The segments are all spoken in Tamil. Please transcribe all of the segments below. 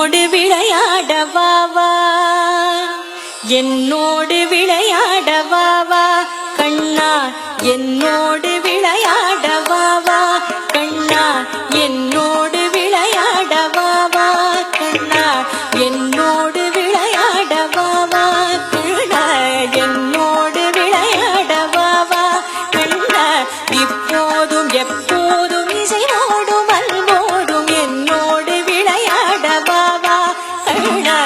என்னோடு விளையாடவாவா, என்னோடு விளையாடவாவா கண்ணா, என்னோடு விளையாடவாவா கண்ணா, என்னோடு விளையாடவாவா கண்ணா, என்னோடு விளையாடவாவா கண்ணா, என்னோடு விளையாடவாவா கண்ணா, இப்போதும் எப்போதும் இசையோடும் அன்போடும் என்னோடு விளையாடவாவா கண்ணா,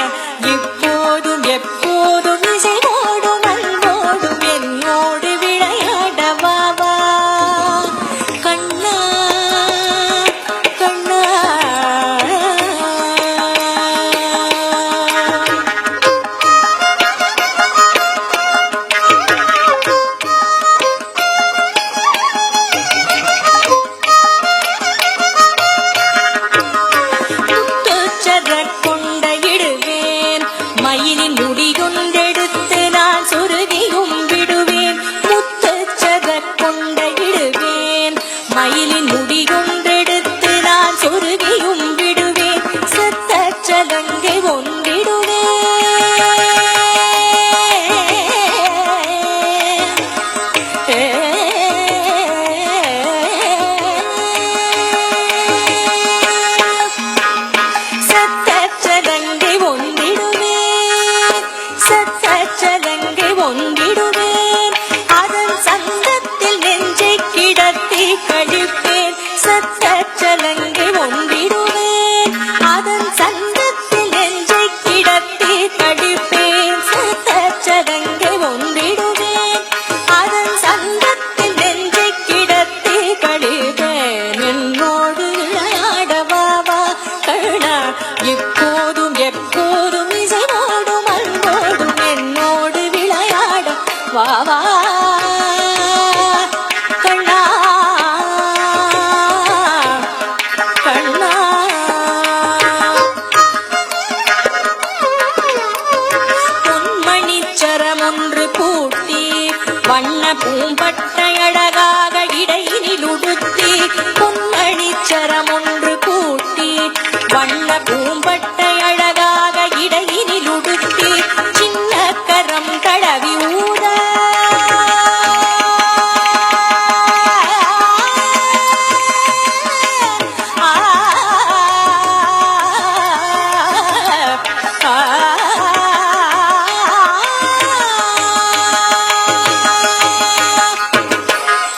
இப்போதும் எப்போதும் இசையோடும் அன்போடும் என்னோடு விளையாடவாவா கண்ணா கண்ணா. மயிலின் முடிகொண்டெடுத்து நான் சொருகியும் விடுவேன், முத்தச்சத கொண்ட இடுவேன். மயிலின் முடிகொண்டெடுத்து நான் சொருகியும் விடுவேன், சத்தச்சதங்கை ஒன்றிடுவேன். சத்தச்சதங்கை ஒன்றிடுவேன், சத்தச்சதங்கை ஒன்றிடுவேன். அதன் சந்தத்தில் நெஞ்சை கிடத்தி கழிப்பேன், சத்தச்சதங்கை ஒன்றிடுவேன். அதன் சந்தத்தில் நெஞ்சை கிடத்தி கழிப்பேன், சத்தச்சதங்கை ஒன்றிடுவேன். அதன் சந்தத்தில் நெஞ்சை கிடத்தி கழிப்பேன், என்னோடு விளையாடவாவா கண்ணா, இப்போதும் எப்போதும் இசையோடும் அன்போடும் என்னோடு விளையாட வாவா கண்ணா கண்ணா. பொன்மணிச்சரம் ஒன்று பூட்டி வண்ண பூம்பட்டை அழகாக இடையினில் உடுத்தி, பொன்மணிச்சரம் ஒன்று பூட்டி வண்ண பூம்பட்டை அழகாக இடையினில் உடுத்தி, சின்ன கரம் தடவி ஊத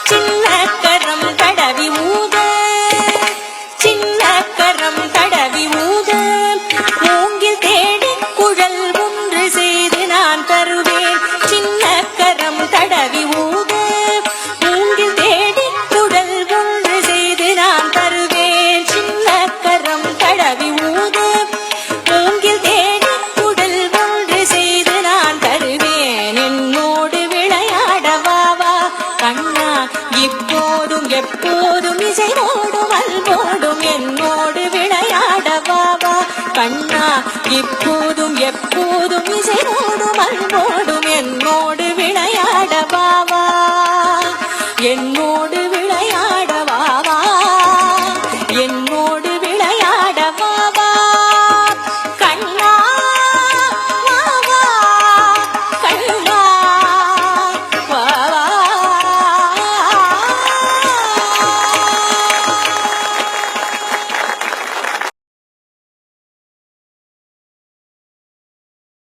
சின்ன கரம் தடவி ஊத, சின்ன கரம் தடவி ஊத, மூங்கில் தேடி குழல் ஒன்று செய்து நான் தருவேன், சின்ன கரம் தடவி ஊத, மூங்கில் தேடி குழல் ஒன்று செய்து நான் தருவேன், சின்ன கரம் தடவி ஊத, மூங்கில் தேடி குழல் ஒன்று செய்து நான் தருவேன், என்னோடு விளையாடவாவா கண்ணா, இப்போதும் எப்போதும் இசையோடும் அன்போடும் என்னோடு விளையாடவாவா கண்ணா, இப்போதும் எப்போதும் இசையோடும் அன்போடும்